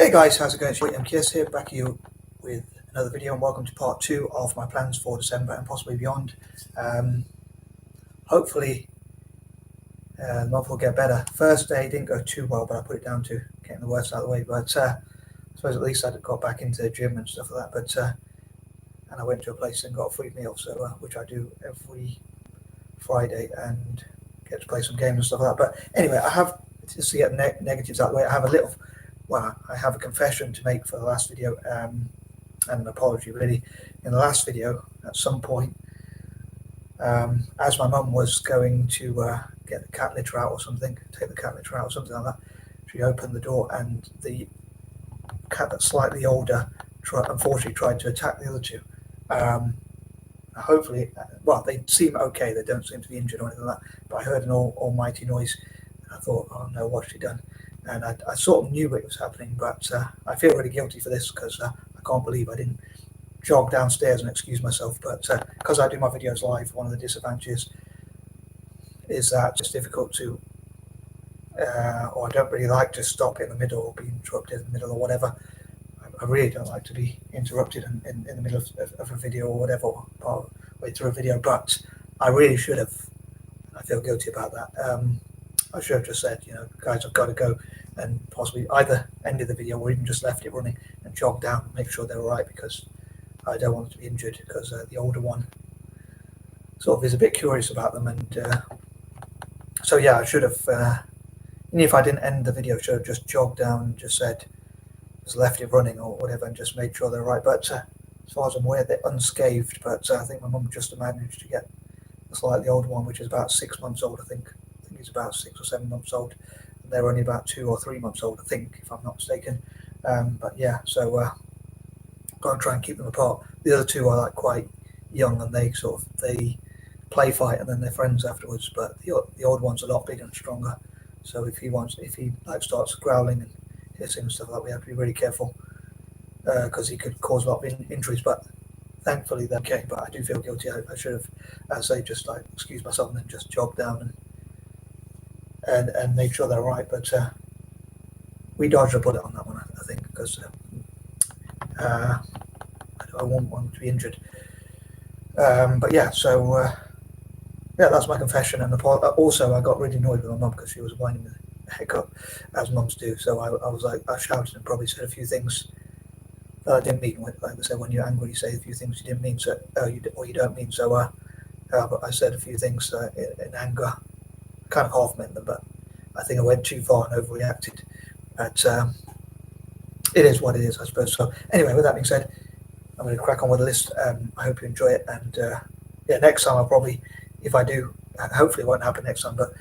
Hey guys, how's it going? It's MKS here, back here with another video, and welcome to part 2 of my plans for December and possibly beyond. Hopefully the month will get better. First day didn't go too well, but I put it down to getting the worst out of the way. But I suppose at least I got back into the gym and stuff like that. But and I went to a place and got a free meal, so which I do every Friday, and get to play some games and stuff like that. But anyway, I have, just to get negatives out of the way, I have a confession to make for the last video, and an apology really. In the last video, at some point, as my mum was going to get the cat litter out or something, take the cat litter out or something like that, she opened the door and the cat that's slightly older unfortunately tried to attack the other two. Hopefully, well, they seem okay, they don't seem to be injured or anything like that, but I heard an almighty noise and I thought, oh no, what's she done? And I sort of knew it was happening, but I feel really guilty for this because I can't believe I didn't jog downstairs and excuse myself. But because I do my videos live, one of the disadvantages is that it's difficult to, or I don't really like to stop in the middle or be interrupted in the middle or whatever. I really don't like to be interrupted in the middle of a video or whatever, part way through a video, but I really should have. I feel guilty about that. I should have just said, guys, I've got to go, and possibly either ended the video or even just left it running and jogged down and make sure they're all right, because I don't want them to be injured, because the older one sort of is a bit curious about them. And so yeah, I should have, even if I didn't end the video, I should have just jogged down and just said, just left it running or whatever and just made sure they're right. But as far as I'm aware, they're unscathed, but I think my mum just managed to get the slightly older one, which is about 6 months old, I think he's about 6 or 7 months old. They're only about 2 or 3 months old, I think, if I'm not mistaken. But yeah, so got to try and keep them apart. The other two are like quite young, and they play fight and then they're friends afterwards. But the old one's a lot bigger and stronger. So if he starts growling and hissing and stuff like that, we have to be really careful, because he could cause a lot of injuries. But thankfully they're okay. But I do feel guilty. I should have, as I just excuse myself and then just jog down and make sure they're right. But we dodged a bullet on that one, I think, because I won't want them to be injured. But yeah, so yeah, that's my confession. And also, I got really annoyed with my mum because she was winding me the heck up, as mums do. So I was like, I shouted and probably said a few things that I didn't mean. Like they said, when you're angry, you say a few things you didn't mean, so you don't mean. So but I said a few things in anger. Kind of half meant them, but I think I went too far and overreacted. But it is what it is, I suppose. So anyway, with that being said, I'm going to crack on with the list. I hope you enjoy it, and yeah, next time I'll probably, if I do, hopefully it won't happen next time, but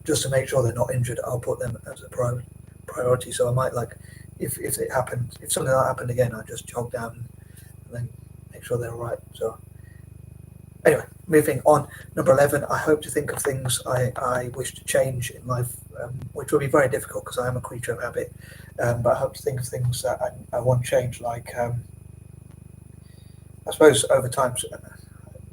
just to make sure they're not injured, I'll put them as a priority. So I might, like, if it happened, if something like that happened again, I'll just jog down and then make sure they're all right. So anyway, moving on. Number 11, I hope to think of things I wish to change in life, which will be very difficult because I am a creature of habit. But I hope to think of things that I want to change, like, I suppose over time,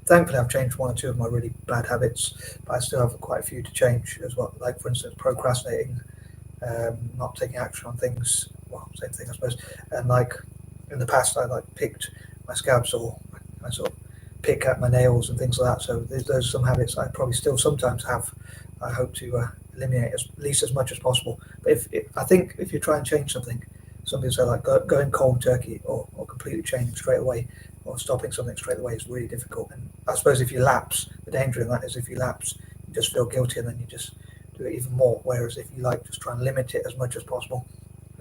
thankfully I've changed 1 or 2 of my really bad habits, but I still have quite a few to change as well. Like, for instance, procrastinating, not taking action on things, well, same thing I suppose. And like, in the past I picked my scabs, or I sort of pick at my nails and things like that. So there's some habits I probably still sometimes have. I hope to eliminate at least as much as possible. But I think if you try and change something, some people say like going cold turkey or completely changing straight away or stopping something straight away is really difficult. And I suppose if you lapse, the danger in that is if you lapse, you just feel guilty and then you just do it even more. Whereas if you just try and limit it as much as possible,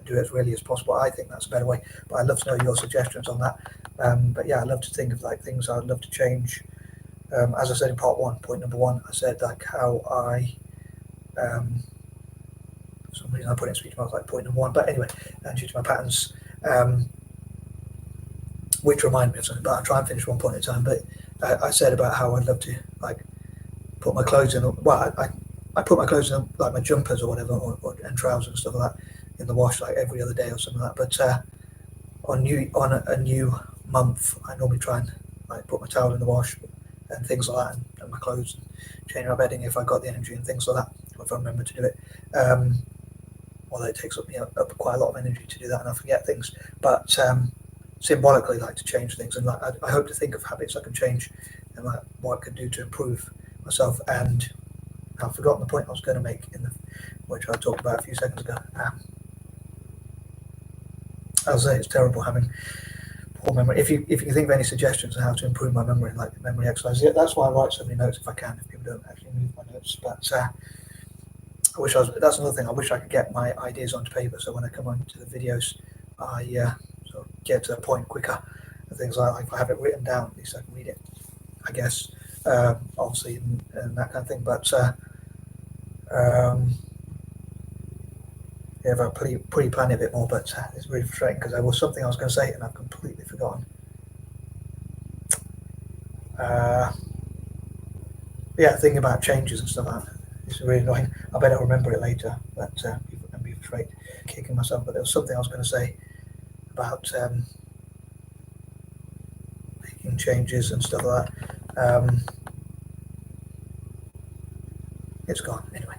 do it as really as possible, I think that's a better way. But I'd love to know your suggestions on that. But yeah, I'd love to think of things I'd love to change. As I said in part 1, point number 1, I said how I for some reason I put it in speech marks like point number 1, but anyway, due to my patterns, which remind me of something, but I'll try and finish one point at a time. But I said about how I'd love to put my clothes in, well, I put my clothes in, like my jumpers or whatever, and trousers and stuff like that, in the wash like every other day or something like that. But on a new month, I normally try and put my towel in the wash and things like that, and my clothes, and change my bedding if I got the energy and things like that, if I remember to do it. although it takes up quite a lot of energy to do that, and I forget things. But symbolically, like to change things, and like I hope to think of habits I can change, and like what I can do to improve myself. And I've forgotten the point I was going to make which I talked about a few seconds ago. I'll say it's terrible having poor memory. If you can think of any suggestions on how to improve my memory, like memory exercises, that's why I write so many notes if I can. If people don't actually move my notes, but I wish that's another thing. I wish I could get my ideas onto paper, so when I come onto the videos, I sort of get to the point quicker. And things like if I have it written down, at least I can read it. I guess obviously and that kind of thing. But if I pre-plan it a bit more, but it's really frustrating because there was something I was going to say and I've completely forgotten. Yeah, thinking about changes and stuff like that. It's really annoying. I better remember it later, but I'm be frustrated, kicking myself. But there was something I was going to say about making changes and stuff like that. It's gone anyway.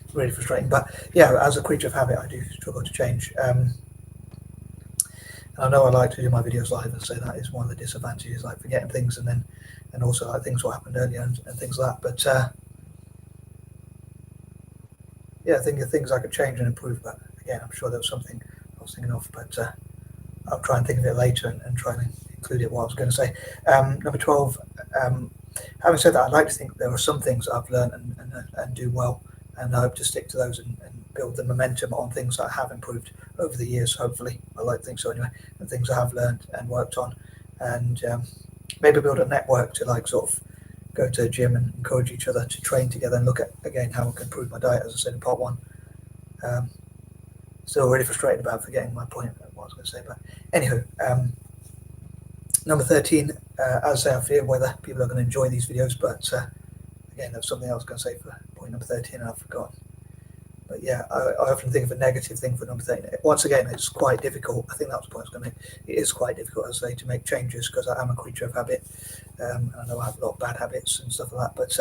It's really frustrating. But yeah, as a creature of habit, I do struggle to change. I know I like to do my videos live, and so that is one of the disadvantages, like forgetting things, and also like things what happened earlier and things like that. But yeah, I think of things I could change and improve. But again, I'm sure there was something I was thinking of, but I'll try and think of it later and try and include it what I was going to say. Number 12. Having said that, I'd like to think there are some things I've learned and do well, and I hope to stick to those and build the momentum on things that I have improved over the years. Hopefully, I like to think so anyway, and things I have learned and worked on, and maybe build a network to like sort of go to a gym and encourage each other to train together and look at again how I can improve my diet, as I said in part 1. Still really frustrated about forgetting my point, what I was going to say, but anywho, number 13, as I say, I fear whether people are going to enjoy these videos, but again, there's something I was going to say for point number 13 and I've forgotten. But yeah, I often think of a negative thing for number 13. Once again, it's quite difficult. I think that was the point I was going to make. It is quite difficult, as I say, to make changes because I am a creature of habit. And I know I have a lot of bad habits and stuff like that. But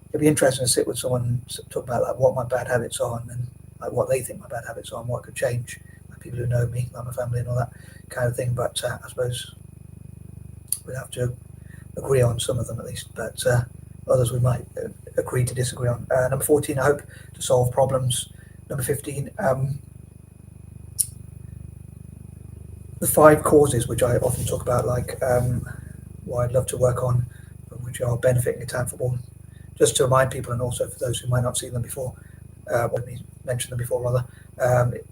it'd be interesting to sit with someone and talk about like what my bad habits are and then like what they think my bad habits are and what could change. Like people who know me, like my family and all that kind of thing. But I suppose we'd have to agree on some of them at least. But others we might agree to disagree on. Number 14, I hope to solve problems. Number 15, the 5 causes which I often talk about, like what I'd love to work on, which are benefiting Catan football. Just to remind people, and also for those who might not see them before, let me mention them before rather,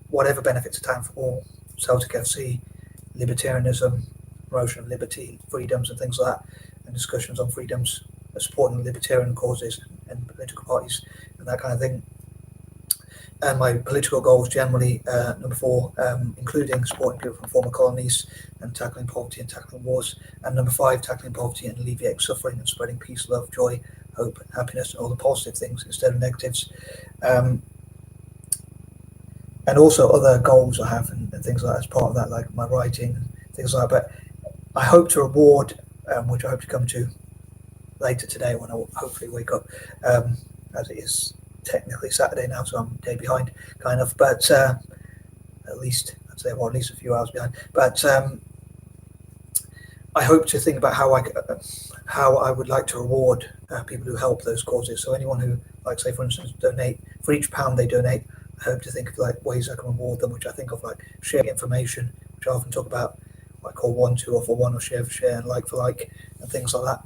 whatever benefits Catan football, Celtic FC, libertarianism, promotion of liberty, freedoms and things like that, and discussions on freedoms, supporting libertarian causes and political parties and that kind of thing. And my political goals generally, number 4, including supporting people from former colonies and tackling poverty and tackling wars. And number 5, tackling poverty and alleviating suffering and spreading peace, love, joy, hope, happiness, and all the positive things instead of negatives. And also other goals I have and things like that as part of that, like my writing and things like that. But I hope to reward, which I hope to come to later today when I hopefully wake up, as it is technically Saturday now, so I'm a day behind, kind of. But at least I'd say, well, at least a few hours behind. But I hope to think about how I would like to reward people who help those causes. So anyone who, like, say, for instance, donate for each £1 they donate, I hope to think of like ways I can reward them, which I think of like sharing information, which I often talk about, what I call 1, 2, or for 1, or share for share, and like for like, and things like that.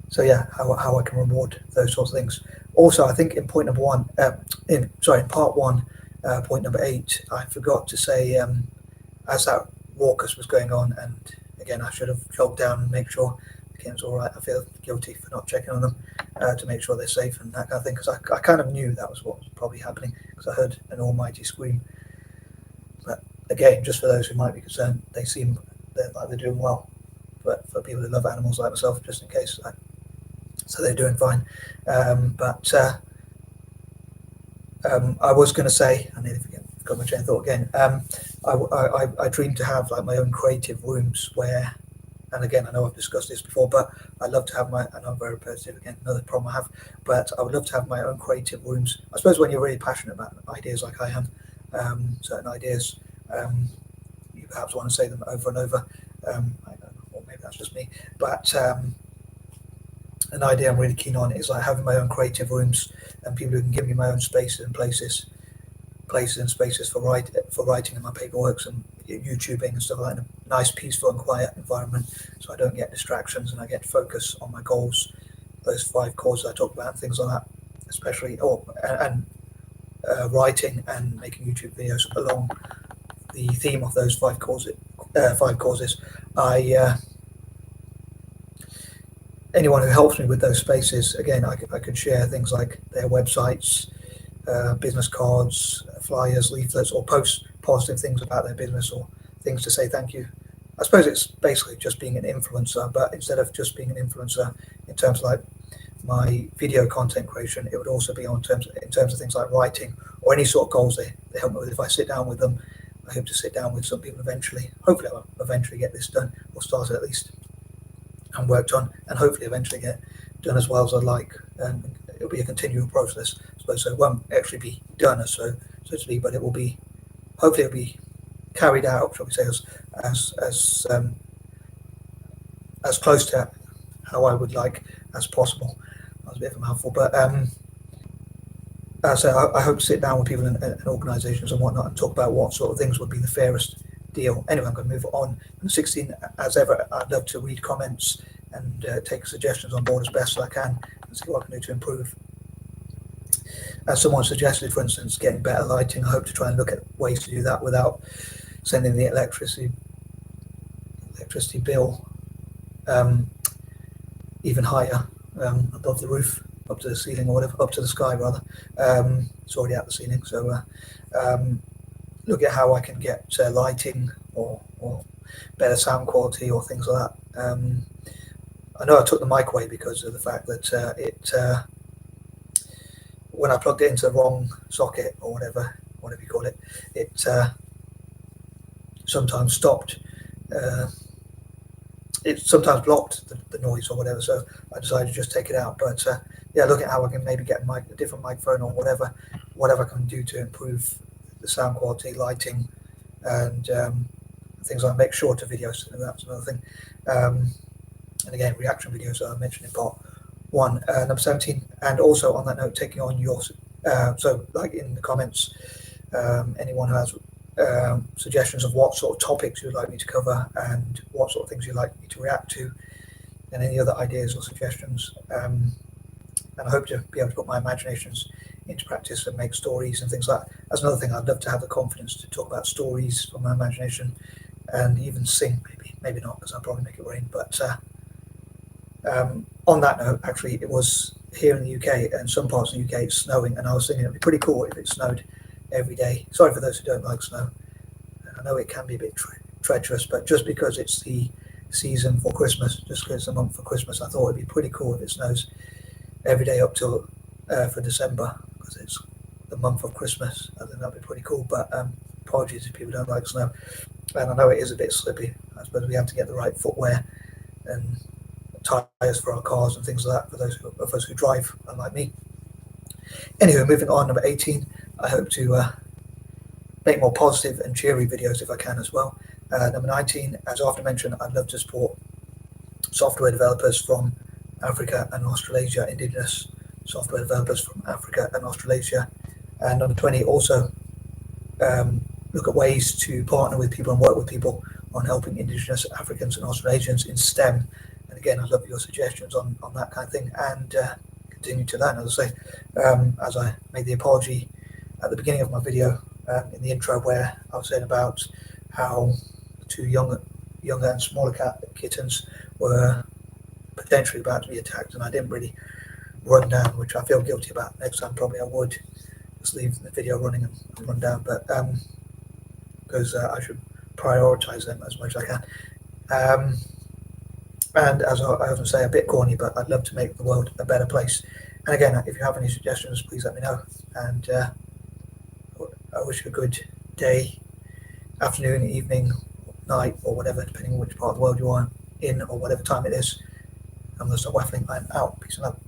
So yeah, how I can reward those sorts of things. Also, I think in point number 1, in part 1, point number 8, I forgot to say, as that raucous was going on, and again, I should have jogged down and make sure the game's all right. I feel guilty for not checking on them to make sure they're safe and that kind of thing, because I kind of knew that was what was probably happening because I heard an almighty scream. But again, just for those who might be concerned, they seem like they're doing well. But for people who love animals like myself, just in case, so they're doing fine. But I was going to say, I nearly forgot my train of thought again. I dream to have like my own creative rooms where and again, I know I've discussed this before, but I'd love to have I know I'm very repetitive again, another problem I have, but I would love to have my own creative rooms. I suppose when you're really passionate about ideas like I am, certain ideas, you perhaps want to say them over and over, or maybe that's just me, but an idea I'm really keen on is like having my own creative rooms and people who can give me my own spaces and places and spaces for writing in my paperworks and YouTubing and stuff like that, in a nice, peaceful and quiet environment, so I don't get distractions and I get to focus on my goals, those 5 causes I talked about and things like that, especially writing and making YouTube videos along the theme of those 5 causes. Anyone who helps me with those spaces, again, I could share things like their websites, business cards, flyers, leaflets, or post positive things about their business or things to say thank you. I suppose it's basically just being an influencer, but instead of just being an influencer in terms of like my video content creation, it would also be in terms of things like writing or any sort of goals they help me with. If I sit down with them, I hope to sit down with some people eventually. Hopefully I'll eventually get this done, or start it at least, and worked on, and hopefully eventually get done as well as I'd like. And it'll be a continual process, I suppose, so it won't actually be done so to speak, but it will be, hopefully it'll be carried out, shall we say, as close to how I would like as possible. That was a bit of a mouthful, but so I hope to sit down with people and organisations and whatnot and talk about what sort of things would be the fairest deal. Anyway, I'm going to move on. And 16, as ever, I'd love to read comments and take suggestions on board as best as I can and see what I can do to improve. As someone suggested, for instance, getting better lighting, I hope to try and look at ways to do that without sending the electricity bill even higher, above the roof, up to the ceiling or whatever, up to the sky rather. It's already at the ceiling, so look at how I can get lighting or better sound quality or things like that. I know I took the mic away because of the fact that when I plugged it into the wrong socket or whatever you call it, it sometimes stopped. It sometimes blocked the noise or whatever, so I decided to just take it out. But yeah, look at how I can maybe get a different microphone or whatever I can do to improve the sound quality, lighting, and things like make shorter videos. That's another thing. And again, reaction videos I mentioned in part 1. Number 17, and also on that note, taking on your so like in the comments, anyone who has suggestions of what sort of topics you'd like me to cover and what sort of things you'd like me to react to, and any other ideas or suggestions. And I hope to be able to put my imaginations into practice and make stories and things like that. That's another thing. I'd love to have the confidence to talk about stories from my imagination and even sing, maybe not, because I'll probably make it rain. But on that note, actually, it was here in the UK and some parts of the UK it's snowing, and I was thinking it'd be pretty cool if it snowed every day. Sorry for those who don't like snow. I know it can be a bit treacherous, but just because it's the season for Christmas, just because it's the month for Christmas, I thought it'd be pretty cool if it snows every day up till for December, because it's the month of Christmas. I think that'd be pretty cool. But apologies if people don't like snow, and I know it is a bit slippy. I suppose we have to get the right footwear and tyres for our cars and things like that for those of us who drive, unlike me. Anyway, moving on, number 18, I hope to make more positive and cheery videos if I can as well. Number 19, as often mentioned, I'd love to support software developers from Africa and Australasia, indigenous software developers from Africa and Australasia. And number 20, also look at ways to partner with people and work with people on helping indigenous Africans and Australasians in STEM. And again, I'd love your suggestions on that kind of thing, and continue to learn. As I say, as I made the apology at the beginning of my video in the intro, where I was saying about how the 2 younger and smaller kittens were potentially about to be attacked, and I didn't really run down, which I feel guilty about. Next time probably I would just leave the video running and run down, but because I should prioritize them as much as I can. And as I often say, a bit corny, but I'd love to make the world a better place. And again, if you have any suggestions, please let me know. And I wish you a good day, afternoon, evening, night, or whatever, depending on which part of the world you are in or whatever time it is. I'm going to stop waffling. I'm out. Peace and love.